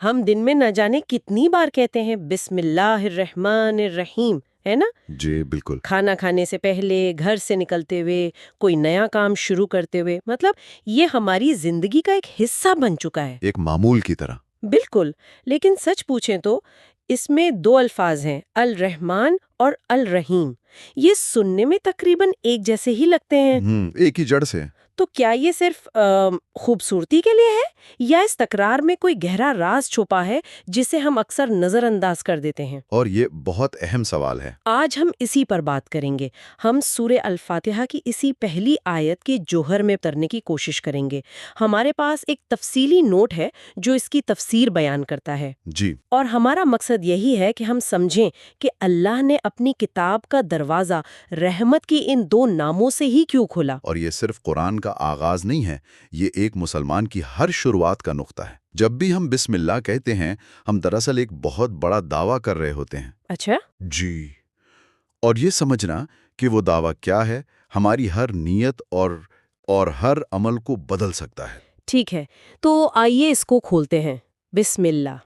ہم دن میں نہ جانے کتنی بار کہتے ہیں بسم اللہ الرحمن الرحیم، ہے نا؟ جی بالکل۔ کھانا کھانے سے پہلے، گھر سے نکلتے ہوئے، کوئی نیا کام شروع کرتے ہوئے، مطلب یہ ہماری زندگی کا ایک حصہ بن چکا ہے۔ ایک معمول کی طرح۔ بالکل، لیکن سچ پوچھیں تو اس میں دو الفاظ ہیں، الرحمن اور الرحیم۔ یہ سننے میں تقریباً ایک جیسے ہی لگتے ہیں۔ ایک ہی جڑ سے۔ تو کیا یہ صرف خوبصورتی کے لیے ہے، یا اس تکرار میں کوئی گہرا راز چھپا ہے جسے ہم اکثر نظر انداز کر دیتے ہیں؟ اور یہ بہت اہم سوال ہے۔ آج ہم اسی پر بات کریں گے۔ ہم سورہ الفاتحہ کی اسی پہلی آیت کے جوہر میں اترنے کی کوشش کریں گے۔ ہمارے پاس ایک تفصیلی نوٹ ہے جو اس کی تفسیر بیان کرتا ہے۔ جی۔ اور ہمارا مقصد یہی ہے کہ ہم سمجھیں کہ اللہ نے اپنی کتاب کا دروازہ رحمت کی ان دو ناموں سے ہی کیوں کھولا۔ اور یہ صرف قرآن کا آغاز نہیں ہے، یہ ایک مسلمان کی ہر شروعات کا نقطہ ہے۔ جب بھی ہم بسم اللہ کہتے ہیں، ہم دراصل ایک بہت بڑا دعویٰ کر رہے ہوتے ہیں۔ اچھا؟ جی۔ اور یہ سمجھنا کہ وہ دعویٰ کیا ہے، ہماری ہر نیت اور ہر عمل کو بدل سکتا ہے۔ ٹھیک ہے، تو آئیے اس کو کھولتے ہیں۔ بسم اللہ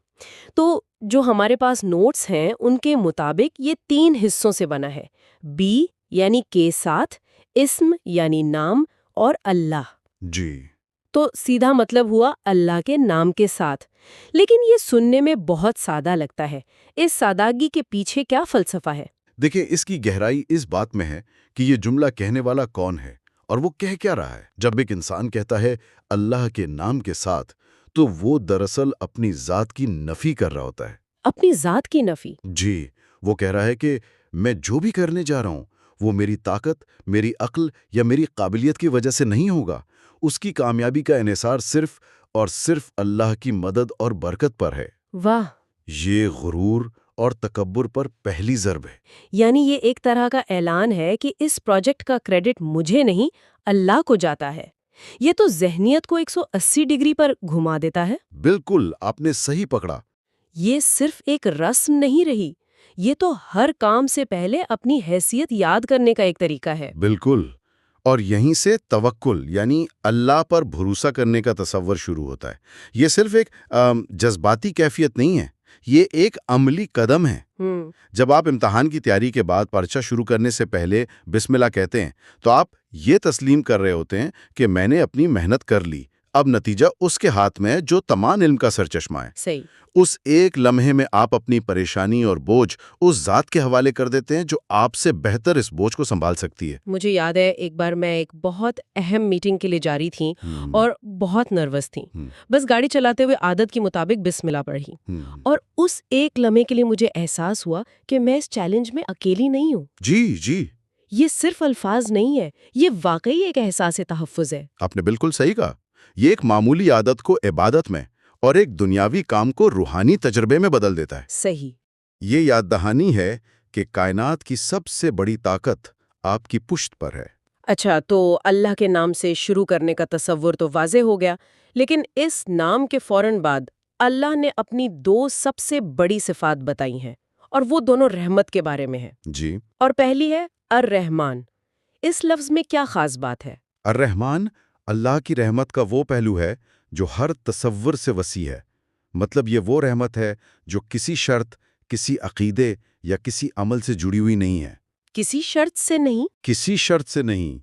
تو جو ہمارے پاس نوٹس ہیں ان کے مطابق یہ 3 حصوں سے بنا ہے، بی یعنی کے ساتھ، اسم یعنی نام، اور اللہ۔ جی۔ تو سیدھا مطلب ہوا اللہ کے نام کے ساتھ۔ لیکن یہ سننے میں بہت سادہ لگتا ہے۔ اس سادگی کے پیچھے کیا فلسفہ ہے؟ دیکھیں، اس کی گہرائی اس بات میں ہے کہ یہ جملہ کہنے والا کون ہے اور وہ کہہ کیا رہا ہے۔ جب ایک انسان کہتا ہے اللہ کے نام کے ساتھ، تو وہ دراصل اپنی ذات کی نفی کر رہا ہوتا ہے۔ اپنی ذات کی نفی؟ جی، وہ کہہ رہا ہے کہ میں جو بھی کرنے جا رہا ہوں وہ میری طاقت، میری عقل یا میری قابلیت کی وجہ سے نہیں ہوگا۔ اس کی کامیابی کا انحصار صرف اور صرف اللہ کی مدد اور برکت پر ہے۔ واہ! یہ غرور اور تکبر پر پہلی ضرب ہے۔ یعنی یہ ایک طرح کا اعلان ہے کہ اس پروجیکٹ کا کریڈٹ مجھے نہیں، اللہ کو جاتا ہے۔ یہ تو ذہنیت کو 180 ڈگری پر گھما دیتا ہے۔ بالکل، آپ نے صحیح پکڑا۔ یہ صرف ایک رسم نہیں رہی، یہ تو ہر کام سے پہلے اپنی حیثیت یاد کرنے کا ایک طریقہ ہے۔ بالکل، اور یہیں سے توکل یعنی اللہ پر بھروسہ کرنے کا تصور شروع ہوتا ہے۔ یہ صرف ایک جذباتی کیفیت نہیں ہے، یہ ایک عملی قدم ہے۔ جب آپ امتحان کی تیاری کے بعد پرچہ شروع کرنے سے پہلے بسم اللہ کہتے ہیں تو آپ یہ تسلیم کر رہے ہوتے ہیں کہ میں نے اپنی محنت کر لی، اب نتیجہ اس کے ہاتھ میں ہے جو تمام علم کا سرچشمہ ہے۔ صحیح۔ اس ایک لمحے میں آپ اپنی پریشانی اور بوجھ اس ذات کے حوالے کر دیتے ہیں جو آپ سے بہتر اس بوجھ کو سنبھال سکتی ہے۔ مجھے یاد ہے ایک بار میں ایک بہت اہم میٹنگ کے لیے جا رہی تھی اور بہت نروس تھی۔ بس گاڑی چلاتے ہوئے عادت کے مطابق بسم اللہ پڑھی، اور اس ایک لمحے کے لیے مجھے احساس ہوا کہ میں اس چیلنج میں اکیلی نہیں ہوں۔ جی جی، یہ صرف الفاظ نہیں ہے، یہ واقعی ایک احساس تحفظ ہے۔ آپ نے بالکل صحیح کہا۔ یہ ایک معمولی عادت کو عبادت میں اور ایک دنیاوی کام کو روحانی تجربے میں بدل دیتا ہے۔ صحیح۔ یہ یاد دہانی ہے کہ کائنات کی سب سے بڑی طاقت آپ کی پشت پر ہے۔ اچھا، تو اللہ کے نام سے شروع کرنے کا تصور تو واضح ہو گیا، لیکن اس نام کے فوراً بعد اللہ نے اپنی 2 سب سے بڑی صفات بتائی ہیں، اور وہ دونوں رحمت کے بارے میں ہیں۔ جی۔ اور پہلی ہے الرحمن۔ اس لفظ میں کیا خاص بات ہے؟ الرحمن اللہ کی رحمت کا وہ پہلو ہے جو ہر تصور سے وسیع ہے۔ مطلب یہ وہ رحمت ہے جو کسی شرط، کسی عقیدے یا کسی عمل سے جڑی ہوئی نہیں ہے۔ کسی شرط سے نہیں؟ کسی شرط سے نہیں،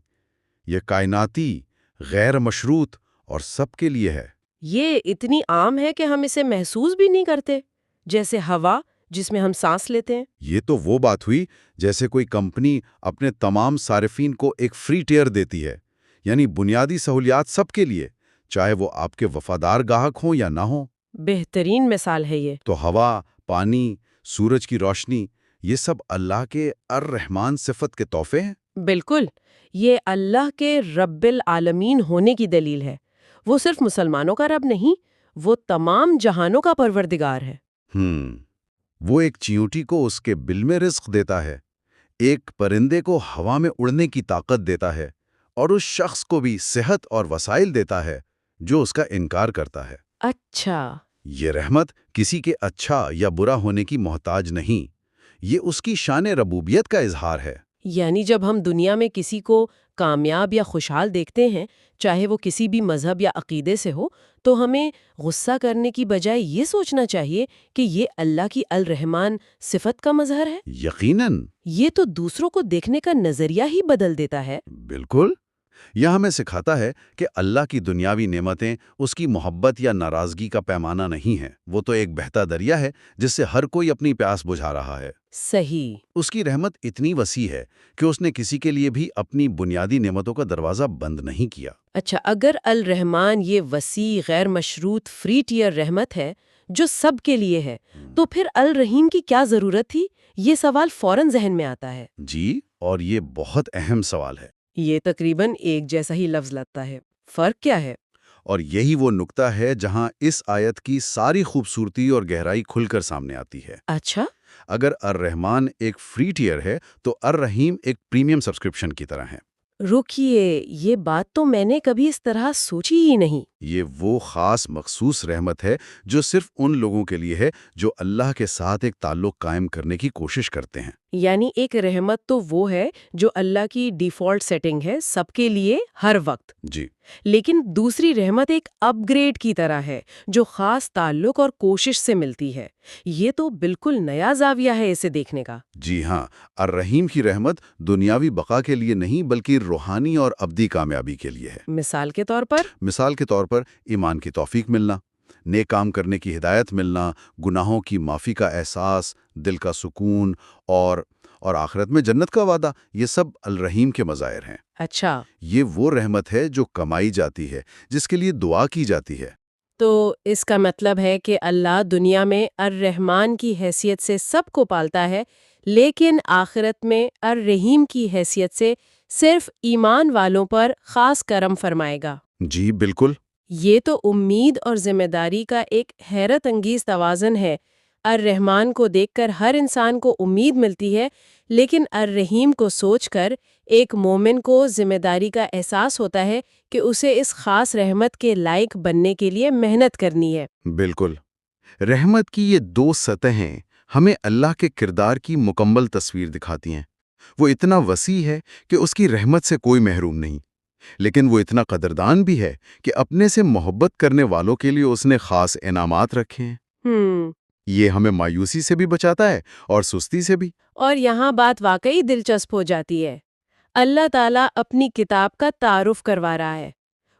یہ کائناتی، غیر مشروط اور سب کے لیے ہے۔ یہ اتنی عام ہے کہ ہم اسے محسوس بھی نہیں کرتے، جیسے ہوا جس میں ہم سانس لیتے ہیں۔ یہ تو وہ بات ہوئی جیسے کوئی کمپنی اپنے تمام صارفین کو ایک فری ٹیئر دیتی ہے، یعنی بنیادی سہولیات سب کے لیے، چاہے وہ آپ کے وفادار گاہک ہوں یا نہ ہوں۔ بہترین مثال ہے یہ۔ تو ہوا، پانی، سورج کی روشنی، یہ سب اللہ کے الرحمن صفت کے تحفے ہیں۔ بالکل، یہ اللہ کے رب العالمین ہونے کی دلیل ہے۔ وہ صرف مسلمانوں کا رب نہیں، وہ تمام جہانوں کا پروردگار ہے۔ وہ ایک چیونٹی کو اس کے بل میں رزق دیتا ہے، ایک پرندے کو ہوا میں اڑنے کی طاقت دیتا ہے، اور اس شخص کو بھی صحت اور وسائل دیتا ہے جو اس کا انکار کرتا ہے۔ اچھا۔ یہ رحمت کسی کے اچھا یا برا ہونے کی محتاج نہیں، یہ اس کی شان ربوبیت کا اظہار ہے۔ یعنی جب ہم دنیا میں کسی کو کامیاب یا خوشحال دیکھتے ہیں، چاہے وہ کسی بھی مذہب یا عقیدے سے ہو، تو ہمیں غصہ کرنے کی بجائے یہ سوچنا چاہیے کہ یہ اللہ کی الرحمن صفت کا مظہر ہے۔ یقیناً۔ یہ تو دوسروں کو دیکھنے کا نظریہ ہی بدل دیتا ہے۔ بالکل۔ یہ ہمیں سکھاتا ہے کہ اللہ کی دنیاوی نعمتیں اس کی محبت یا ناراضگی کا پیمانہ نہیں ہیں، وہ تو ایک بہتا دریا ہے جس سے ہر کوئی اپنی پیاس بجھا رہا ہے۔ صحیح۔ اس کی رحمت اتنی وسیع ہے کہ اس نے کسی کے لیے بھی اپنی بنیادی نعمتوں کا دروازہ بند نہیں کیا۔ اچھا، اگر الرحمن یہ وسیع غیر مشروط فری ٹیئر رحمت ہے جو سب کے لیے ہے، تو پھر الرحیم کی کیا ضرورت تھی؟ یہ سوال فوراً ذہن میں آتا ہے۔ جی، اور یہ بہت اہم سوال ہے۔ یہ تقریباً ایک جیسا ہی لفظ لگتا ہے، فرق کیا ہے؟ اور یہی وہ نقطہ ہے جہاں اس آیت کی ساری خوبصورتی اور گہرائی کھل کر سامنے آتی ہے۔ اچھا۔ اگر الرحمن ایک فری ٹیئر ہے تو الرحیم ایک پریمیم سبسکرپشن کی طرح ہے۔ رکیے، یہ بات تو میں نے کبھی اس طرح سوچی ہی نہیں۔ یہ وہ خاص مخصوص رحمت ہے جو صرف ان لوگوں کے لیے ہے جو اللہ کے ساتھ ایک تعلق قائم کرنے کی کوشش کرتے ہیں۔ یعنی ایک رحمت تو وہ ہے جو اللہ کی ڈیفالٹ سیٹنگ ہے سب کے لیے ہر وقت، جی، لیکن دوسری رحمت ایک اپ گریڈ کی طرح ہے جو خاص تعلق اور کوشش سے ملتی ہے۔ یہ تو بالکل نیا زاویہ ہے اسے دیکھنے کا۔ جی ہاں، الرحیم کی رحمت دنیاوی بقا کے لیے نہیں بلکہ روحانی اور ابدی کامیابی کے لیے ہے۔ مثال کے طور پر؟ مثال کے طور پر ایمان کی توفیق ملنا، نیک کام کرنے کی ہدایت ملنا، گناہوں کی معافی کا احساس، دل کا سکون اور آخرت میں جنت کا وعدہ، یہ سب الرحیم کے مظاہر ہیں۔ اچھا، یہ وہ رحمت ہے جو کمائی جاتی ہے، جس کے لیے دعا کی جاتی ہے۔ تو اس کا مطلب ہے کہ اللہ دنیا میں الرحمن کی حیثیت سے سب کو پالتا ہے، لیکن آخرت میں الرحیم کی حیثیت سے صرف ایمان والوں پر خاص کرم فرمائے گا۔ جی بالکل۔ یہ تو امید اور ذمہ داری کا ایک حیرت انگیز توازن ہے۔ الرحمن کو دیکھ کر ہر انسان کو امید ملتی ہے، لیکن الرحیم کو سوچ کر ایک مومن کو ذمہ داری کا احساس ہوتا ہے کہ اسے اس خاص رحمت کے لائق بننے کے لیے محنت کرنی ہے۔ بالکل۔ رحمت کی یہ دو سطحیں ہمیں اللہ کے کردار کی مکمل تصویر دکھاتی ہیں۔ وہ اتنا وسیع ہے کہ اس کی رحمت سے کوئی محروم نہیں، لیکن وہ اتنا قدردان بھی ہے کہ اپنے سے محبت کرنے والوں کے لیے اس نے خاص انعامات رکھے ہیں۔ یہ ہمیں مایوسی سے بھی بچاتا ہے اور سستی سے بھی۔ اور یہاں بات واقعی دلچسپ ہو جاتی ہے۔ اللہ تعالیٰ اپنی کتاب کا تعارف کروا رہا ہے۔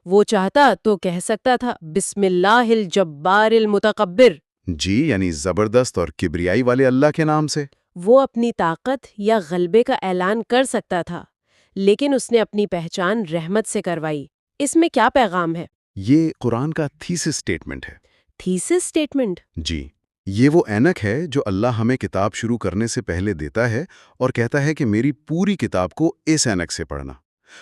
وہ چاہتا تو کہہ سکتا تھا بسم اللہ الجبار المتکبر۔ جی، یعنی زبردست اور کبریائی والے اللہ کے نام سے۔ وہ اپنی طاقت یا غلبے کا اعلان کر سکتا تھا، لیکن اس نے اپنی پہچان رحمت سے کروائی۔ اس میں کیا پیغام ہے؟ یہ قرآن کا تھیسس سٹیٹمنٹ ہے۔ Thesis statement? جی، یہ وہ اینک ہے جو اللہ ہمیں کتاب شروع کرنے سے پہلے دیتا ہے اور کہتا ہے کہ میری پوری کتاب کو اس اینک سے پڑھنا۔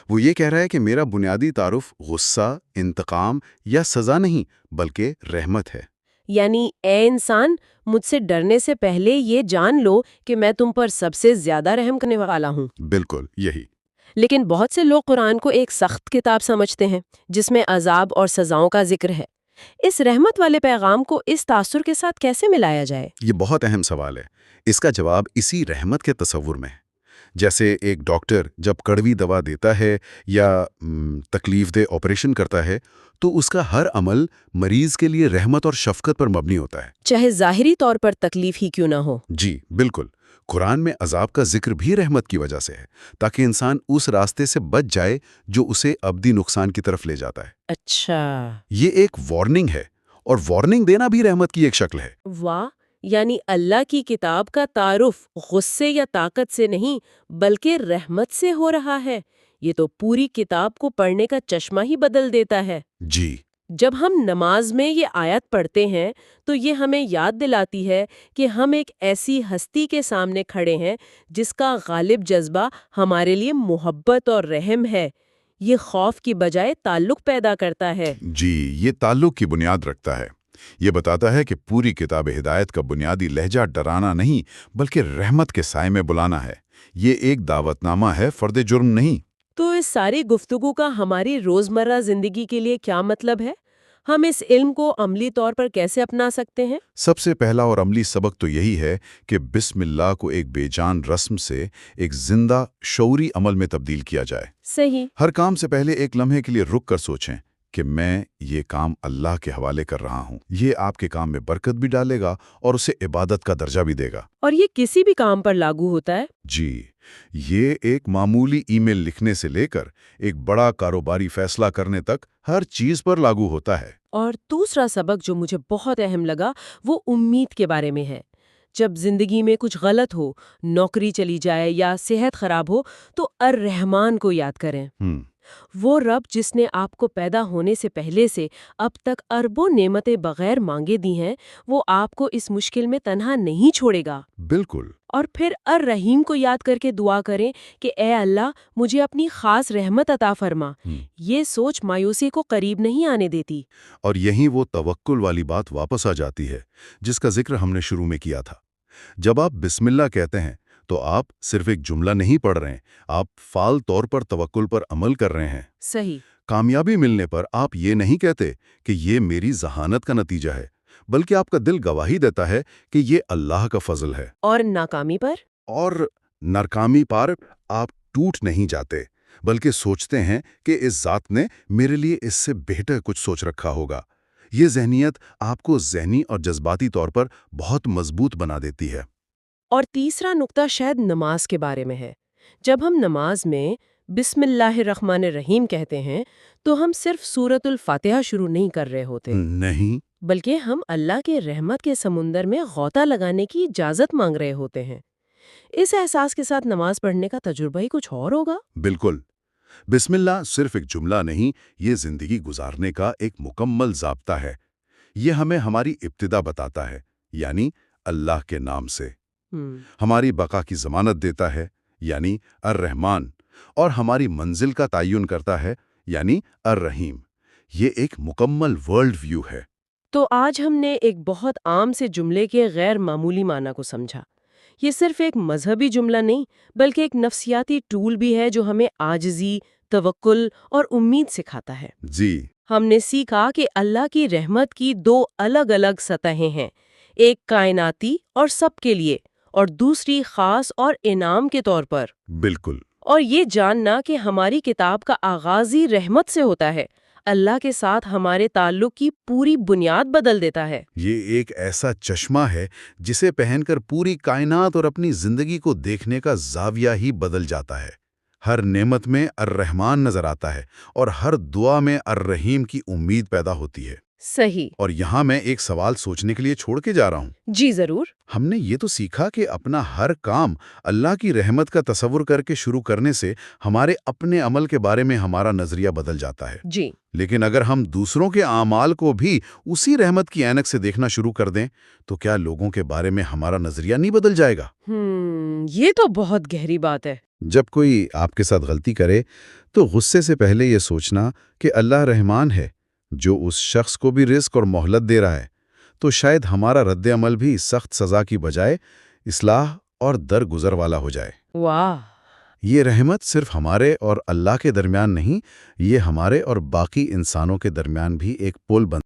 وہ یہ کہہ رہا ہے کہ میرا بنیادی تعارف غصہ، انتقام یا سزا نہیں بلکہ رحمت ہے۔ یعنی اے انسان، مجھ سے ڈرنے سے پہلے یہ جان لو کہ میں تم پر سب سے زیادہ رحم کرنے والا ہوں۔ بالکل یہی۔ لیکن بہت سے لوگ قرآن کو ایک سخت کتاب سمجھتے ہیں جس میں عذاب اور سزاؤں کا ذکر ہے۔ اس رحمت والے پیغام کو اس تاثر کے ساتھ کیسے ملایا جائے؟ یہ بہت اہم سوال ہے۔ اس کا جواب اسی رحمت کے تصور میں ہے۔ جیسے ایک ڈاکٹر جب کڑوی دوا دیتا ہے یا تکلیف دہ آپریشن کرتا ہے تو اس کا ہر عمل مریض کے لیے رحمت اور شفقت پر مبنی ہوتا ہے، چاہے ظاہری طور پر تکلیف ہی کیوں نہ ہو۔ جی بالکل۔ قرآن میں عذاب کا ذکر بھی رحمت کی وجہ سے ہے، تاکہ انسان اس راستے سے بچ جائے جو اسے ابدی نقصان کی طرف لے جاتا ہے۔ اچھا، یہ ایک وارننگ ہے، اور وارننگ دینا بھی رحمت کی ایک شکل ہے۔ واہ! یعنی اللہ کی کتاب کا تعارف غصے یا طاقت سے نہیں بلکہ رحمت سے ہو رہا ہے۔ یہ تو پوری کتاب کو پڑھنے کا چشمہ ہی بدل دیتا ہے۔ جی، جب ہم نماز میں یہ آیت پڑھتے ہیں تو یہ ہمیں یاد دلاتی ہے کہ ہم ایک ایسی ہستی کے سامنے کھڑے ہیں جس کا غالب جذبہ ہمارے لیے محبت اور رحم ہے۔ یہ خوف کی بجائے تعلق پیدا کرتا ہے۔ جی، یہ تعلق کی بنیاد رکھتا ہے۔ یہ بتاتا ہے کہ پوری کتاب ہدایت کا بنیادی لہجہ ڈرانا نہیں بلکہ رحمت کے سائے میں بلانا ہے۔ یہ ایک دعوت نامہ ہے، فرد جرم نہیں۔ تو اس ساری گفتگو کا ہماری روزمرہ زندگی کے لیے کیا مطلب ہے؟ ہم اس علم کو عملی طور پر کیسے اپنا سکتے ہیں؟ سب سے پہلا اور عملی سبق تو یہی ہے کہ بسم اللہ کو ایک بے جان رسم سے ایک زندہ شعوری عمل میں تبدیل کیا جائے۔ صحیح۔ ہر کام سے پہلے ایک لمحے کے لیے رک کر سوچیں کہ میں یہ کام اللہ کے حوالے کر رہا ہوں۔ یہ آپ کے کام میں برکت بھی ڈالے گا اور اسے عبادت کا درجہ بھی دے گا۔ اور یہ کسی بھی کام پر لاگو ہوتا ہے؟ جی، یہ ایک معمولی ای میل لکھنے سے لے کر ایک بڑا کاروباری فیصلہ کرنے تک ہر چیز پر لاگو ہوتا ہے۔ اور دوسرا سبق جو مجھے بہت اہم لگا وہ امید کے بارے میں ہے۔ جب زندگی میں کچھ غلط ہو، نوکری چلی جائے یا صحت خراب ہو، تو الرحمن کو یاد کریں۔ وہ رب جس نے آپ کو پیدا ہونے سے پہلے سے اب تک اربوں نعمتیں بغیر مانگے دی ہیں، وہ آپ کو اس مشکل میں تنہا نہیں چھوڑے گا۔ بالکل۔ اور پھر الرحیم کو یاد کر کے دعا کریں کہ اے اللہ مجھے اپنی خاص رحمت عطا فرما۔ یہ سوچ مایوسی کو قریب نہیں آنے دیتی۔ اور یہیں وہ توکل والی بات واپس آ جاتی ہے جس کا ذکر ہم نے شروع میں کیا تھا۔ جب آپ بسم اللہ کہتے ہیں تو آپ صرف ایک جملہ نہیں پڑھ رہے ہیں، آپ فعال طور پر توکل پر عمل کر رہے ہیں۔ صحیح۔ کامیابی ملنے پر آپ یہ نہیں کہتے کہ یہ میری ذہانت کا نتیجہ ہے، بلکہ آپ کا دل گواہی دیتا ہے کہ یہ اللہ کا فضل ہے۔ اور ناکامی پر؟ اور ناکامی پر آپ ٹوٹ نہیں جاتے، بلکہ سوچتے ہیں کہ اس ذات نے میرے لیے اس سے بہتر کچھ سوچ رکھا ہوگا۔ یہ ذہنیت آپ کو ذہنی اور جذباتی طور پر بہت مضبوط بنا دیتی ہے۔ اور تیسرا نقطہ شاید نماز کے بارے میں ہے۔ جب ہم نماز میں بسم اللہ الرحمن الرحیم کہتے ہیں تو ہم صرف سورۃ الفاتحہ شروع نہیں کر رہے ہوتے، نہیں، بلکہ ہم اللہ کے رحمت کے سمندر میں غوطہ لگانے کی اجازت مانگ رہے ہوتے ہیں۔ اس احساس کے ساتھ نماز پڑھنے کا تجربہ ہی کچھ اور ہوگا۔ بالکل۔ بسم اللہ صرف ایک جملہ نہیں، یہ زندگی گزارنے کا ایک مکمل ضابطہ ہے۔ یہ ہمیں ہماری ابتدا بتاتا ہے، یعنی اللہ کے نام سے، ہماری بقا کی ضمانت دیتا ہے، یعنی الرحمن، اور ہماری منزل کا تعین کرتا ہے، یعنی الرحیم۔ یہ ایک مکمل ورلڈ ویو ہے۔ تو آج ہم نے ایک بہت عام سے جملے کے غیر معمولی معنی کو سمجھا۔ یہ صرف ایک مذہبی جملہ نہیں، بلکہ ایک نفسیاتی ٹول بھی ہے جو ہمیں عاجزی، توکل اور امید سکھاتا ہے۔ جی۔ ہم نے سیکھا کہ اللہ کی رحمت کی دو الگ الگ سطحیں ہیں، ایک کائناتی اور سب کے لیے، اور دوسری خاص اور انعام کے طور پر۔ بالکل۔ اور یہ جاننا کہ ہماری کتاب کا آغاز ہی رحمت سے ہوتا ہے، اللہ کے ساتھ ہمارے تعلق کی پوری بنیاد بدل دیتا ہے۔ یہ ایک ایسا چشمہ ہے جسے پہن کر پوری کائنات اور اپنی زندگی کو دیکھنے کا زاویہ ہی بدل جاتا ہے۔ ہر نعمت میں الرحمن نظر آتا ہے اور ہر دعا میں الرحیم کی امید پیدا ہوتی ہے۔ صحیح۔ اور یہاں میں ایک سوال سوچنے کے لیے چھوڑ کے جا رہا ہوں۔ جی ضرور۔ ہم نے یہ تو سیکھا کہ اپنا ہر کام اللہ کی رحمت کا تصور کر کے شروع کرنے سے ہمارے اپنے عمل کے بارے میں ہمارا نظریہ بدل جاتا ہے۔ جی۔ لیکن اگر ہم دوسروں کے اعمال کو بھی اسی رحمت کی عینک سے دیکھنا شروع کر دیں تو کیا لوگوں کے بارے میں ہمارا نظریہ نہیں بدل جائے گا؟ یہ تو بہت گہری بات ہے۔ جب کوئی آپ کے ساتھ غلطی کرے تو غصے سے پہلے یہ سوچنا کہ اللہ رحمان ہے جو اس شخص کو بھی رزق اور مہلت دے رہا ہے، تو شاید ہمارا رد عمل بھی سخت سزا کی بجائے اصلاح اور درگزر والا ہو جائے۔ واہ! یہ رحمت صرف ہمارے اور اللہ کے درمیان نہیں، یہ ہمارے اور باقی انسانوں کے درمیان بھی ایک پل بن